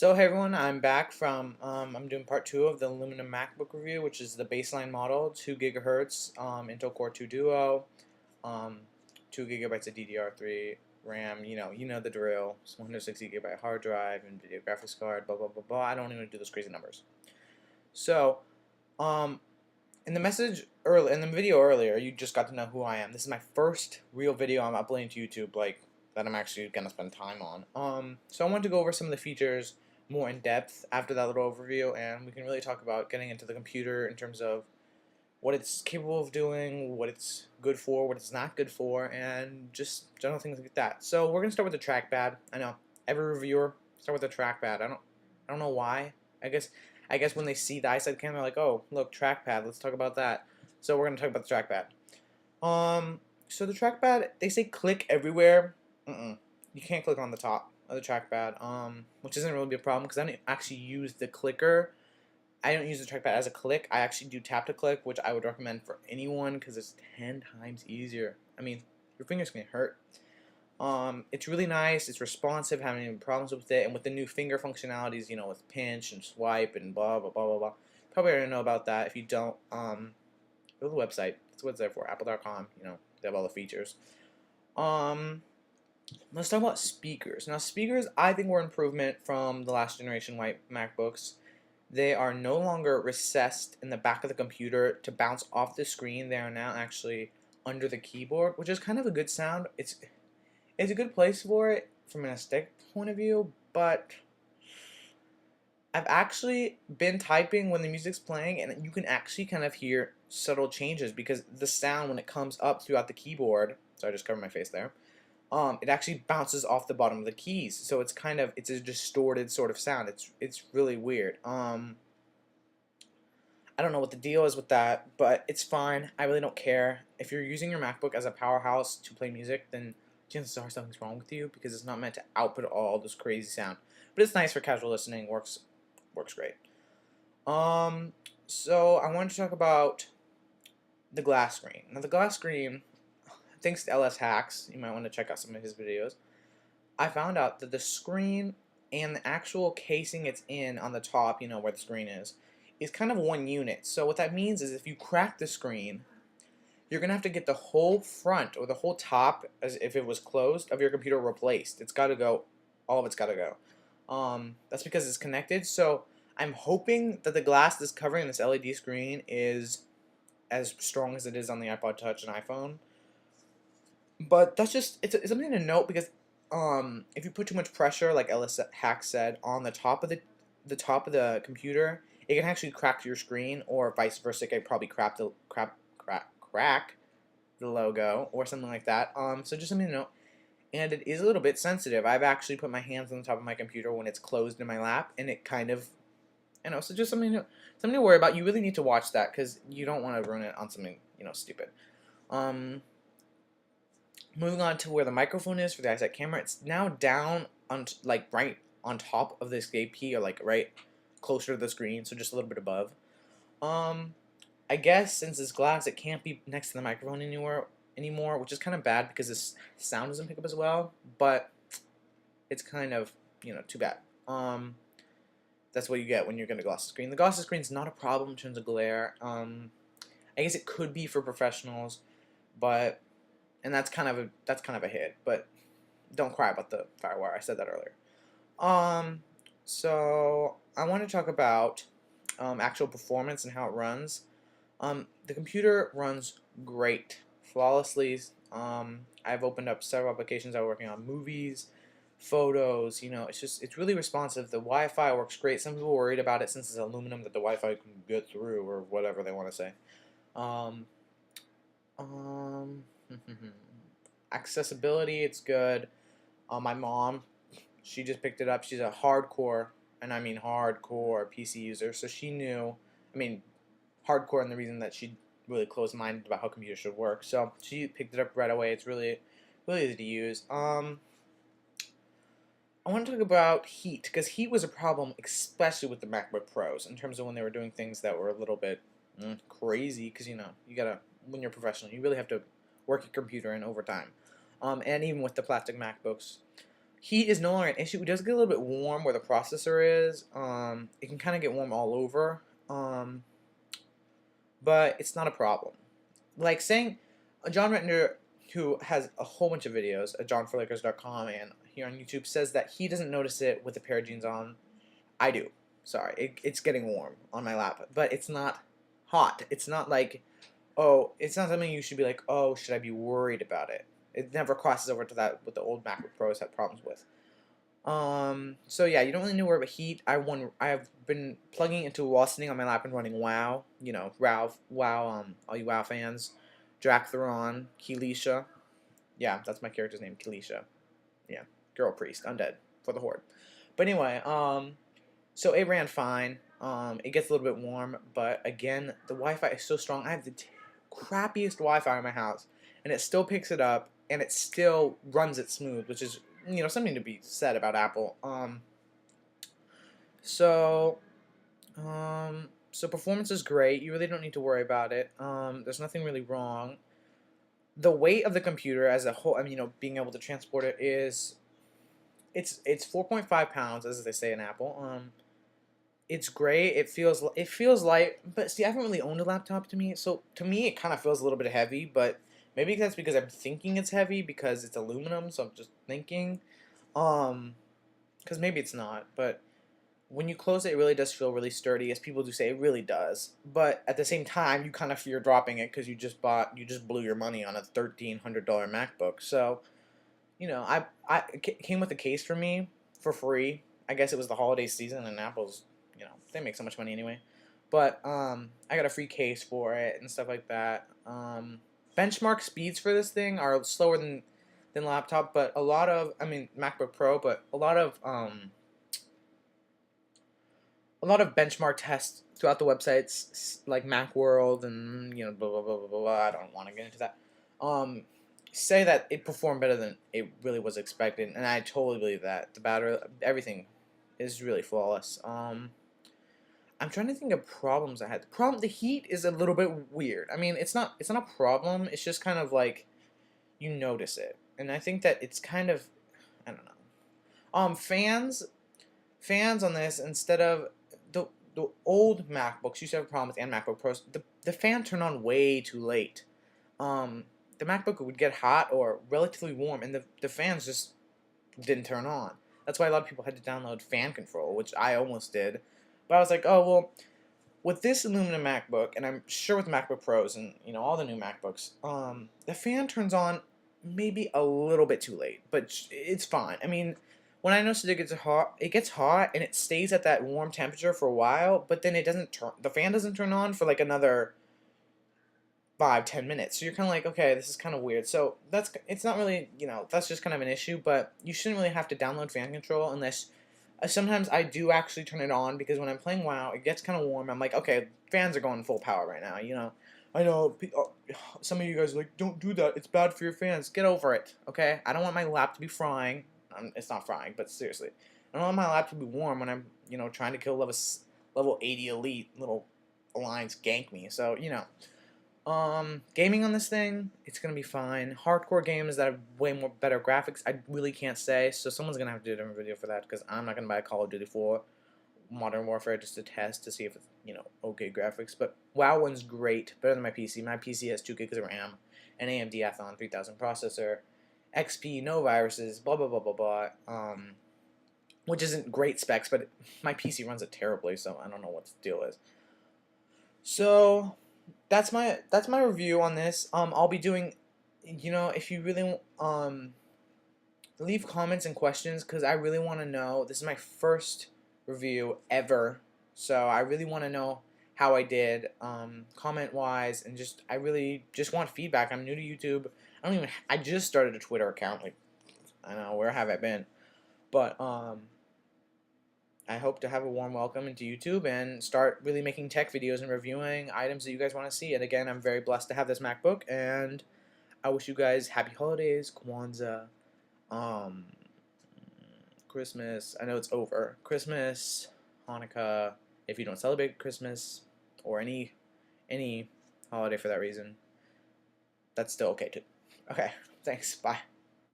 So hey everyone, I'm back from I'm doing part two of the aluminum MacBook review, which is the baseline model, 2 gigahertz Intel Core 2 Duo, um, 2 gigabytes of DDR3 RAM. You know the drill. It's 160 gigabyte hard drive and video graphics card. Blah blah blah blah. I don't even do those crazy numbers. So um, in the message early in the video earlier, you just got to know who I am. This is my first real video I'm uploading to YouTube, like that I'm actually gonna spend time on. So I wanted to go over some of the features more in depth after that little overview, and we can really talk about getting into the computer in terms of what it's capable of doing, what it's good for, what it's not good for, and just general things like that. So we're gonna start with the trackpad. I know every reviewer start with the trackpad. I don't know why. I guess I guess when they see the iSight camera, they're like, oh look, trackpad. Let's talk about that. So we're gonna talk about the trackpad. So the trackpad, they say click everywhere. You can't click on the top of the trackpad, which isn't really a problem because I don't actually use the clicker. I don't use the trackpad as a click. I actually do tap to click, which I would recommend for anyone because it's 10 times easier. I mean, your fingers can hurt. It's really nice. It's responsive. Having any problems with it, and with the new finger functionalities, with pinch and swipe and blah blah blah blah blah. Probably already know about that. If you don't, go to the website. That's what it's there for. Apple.com. They have all the features. Um, let's talk about speakers. Now, speakers, I think, were an improvement from the last generation white MacBooks. They are no longer recessed in the back of the computer to bounce off the screen. They are now actually under the keyboard, which is kind of a good sound. It's a good place for it from an aesthetic point of view, but I've actually been typing when the music's playing, and you can actually kind of hear subtle changes because the sound, when it comes up throughout the keyboard, so I just covered my face there, it actually bounces off the bottom of the keys. So it's a distorted sort of sound. It's really weird. I don't know what the deal is with that, but it's fine. I really don't care. If you're using your MacBook as a powerhouse to play music, then chances are something's wrong with you because it's not meant to output all this crazy sound. But it's nice for casual listening. Works great. So I wanted to talk about the glass screen. Now the glass screen, thanks to LS Hacks, you might want to check out some of his videos. I found out that the screen and the actual casing it's in on the top, where the screen is kind of one unit. So what that means is if you crack the screen, you're gonna have to get the whole front or the whole top, as if it was closed, of your computer replaced. It's got to go. All of it's got to go. That's because it's connected. So I'm hoping that the glass that's covering this LED screen is as strong as it is on the iPod Touch and iPhone. But that's it's something to note because if you put too much pressure, like Ellis Hack said, on the top of the computer, it can actually crack your screen, or vice versa. It can probably crack the logo or something like that. So just something to note. And it is a little bit sensitive. I've actually put my hands on the top of my computer when it's closed in my lap, and it kind of, so just something to worry about. You really need to watch that because you don't want to ruin it on something, stupid. Moving on to where the microphone is for the iSight camera, it's now down on right on top of the escape key, or right closer to the screen, so just a little bit above. I guess since it's glass, it can't be next to the microphone anymore, which is kind of bad because this sound doesn't pick up as well. But it's kind of too bad. That's what you get when you're going to gloss the screen. The gloss screen is not a problem in terms of glare. I guess it could be for professionals, but that's kind of a hit. But don't cry about the FireWire. I said that earlier. So I want to talk about actual performance and how it runs. The computer runs great, flawlessly. I've opened up several applications. I'm working on movies, photos. It's really responsive. The Wi-Fi works great. Some people are worried about it since it's aluminum that the Wi-Fi can get through or whatever they want to say. Accessibility, it's good. My mom, she just picked it up. She's a hardcore, and I mean hardcore PC user, so she knew. I mean, hardcore in the reason that she really closed-minded about how computers should work. So she picked it up right away. It's really easy to use. I want to talk about heat because heat was a problem, especially with the MacBook Pros, in terms of when they were doing things that were a little bit crazy. Because you gotta, when you're professional, you really have to work your computer in overtime. And even with the plastic MacBooks, Heat is no longer an issue. It does get a little bit warm where the processor is. It can kind of get warm all over, but it's not a problem. Like saying, John Rettner, who has a whole bunch of videos at johnforlakers.com and here on YouTube, says that he doesn't notice it with a pair of jeans on. I do. Sorry, it's getting warm on my lap, but it's not hot. It's not like, oh, it's not something you should be like, oh, should I be worried about it? It never crosses over to that what the old MacBook Pros had problems with. So yeah, you don't really need to worry about heat. I've been plugging into while sitting on my lap and running WoW. You know, WoW. All you WoW fans, Dractheron, Kelisha. Yeah, that's my character's name, Kelisha. Yeah, girl priest, undead for the horde. But anyway, so it ran fine. It gets a little bit warm, but again, the Wi-Fi is so strong. I have the crappiest Wi-Fi in my house, and it still picks it up, and it still runs it smooth, which is, you know, something to be said about Apple. So, so performance is great. You really don't need to worry about it. There's nothing really wrong. The weight of the computer as a whole, I mean, you know, being able to transport it is, it's 4.5 pounds, as they say in Apple. It's great. It feels light, but see, I haven't really owned a laptop so to me it kind of feels a little bit heavy, but maybe that's because I'm thinking it's heavy because it's aluminum, so I'm just thinking, because maybe it's not, but when you close it, it really does feel really sturdy, as people do say, it really does. But at the same time, you kind of fear dropping it because you just blew your money on a $1,300 MacBook. So, you know, it came with a case for me for free. I guess it was the holiday season, and Apple's, you know, they make so much money anyway. But I got a free case for it and stuff like that. Benchmark speeds for this thing are slower than laptop, but I mean MacBook Pro, but a lot of benchmark tests throughout the websites like Macworld and, you know, blah blah blah blah blah. I don't want to get into that. Say that it performed better than it really was expected, and I totally believe that. The battery, everything, is really flawless. I'm trying to think of problems I had. The heat is a little bit weird. I mean, it's not a problem. It's just kind of like you notice it, and I think that it's kind of, I don't know. Fans on this, instead of the old MacBooks used to have a problem with, and MacBook Pros, the fan turned on way too late. The MacBook would get hot or relatively warm, and the fans just didn't turn on. That's why a lot of people had to download fan control, which I almost did. But I was like, oh well, with this aluminum MacBook, and I'm sure with MacBook Pros and, you know, all the new MacBooks, the fan turns on maybe a little bit too late, but it's fine. I mean, when I notice it gets hot and it stays at that warm temperature for a while, but then the fan doesn't turn on for like another 5-10 minutes. So you're kind of like, okay, this is kind of weird. So it's not really, you know, that's just kind of an issue, but you shouldn't really have to download fan control unless, sometimes I do actually turn it on, because when I'm playing WoW, it gets kind of warm. I'm like, okay, fans are going full power right now, you know. I know some of you guys are like, don't do that. It's bad for your fans. Get over it, okay? I don't want my lap to be frying. It's not frying, but seriously. I don't want my lap to be warm when I'm, you know, trying to kill level 80 elite. Little alliance gank me. So, you know. Gaming on this thing, it's gonna be fine. Hardcore games that have way more better graphics, I really can't say, so someone's gonna have to do a different video for that, because I'm not gonna buy a Call of Duty 4 Modern Warfare just to test to see if it's, you know, okay graphics. But WoW one's great, better than my PC. My PC has 2 gigs of RAM, an AMD Athlon 3000 processor, XP, no viruses, blah blah blah blah blah. Which isn't great specs, but my PC runs it terribly, so I don't know what the deal is. So that's my review on this. I'll be doing, you know, if you really leave comments and questions, because I really want to know. This is my first review ever, so I really want to know how I did, comment wise, and I really just want feedback. I'm new to YouTube. I just started a Twitter account. Like, I don't know, where have I been? But I hope to have a warm welcome into YouTube and start really making tech videos and reviewing items that you guys want to see. And again, I'm very blessed to have this MacBook, and I wish you guys happy holidays, Kwanzaa, Christmas. I know it's over. Christmas, Hanukkah, if you don't celebrate Christmas, or any holiday for that reason, that's still okay too. Okay, thanks, bye.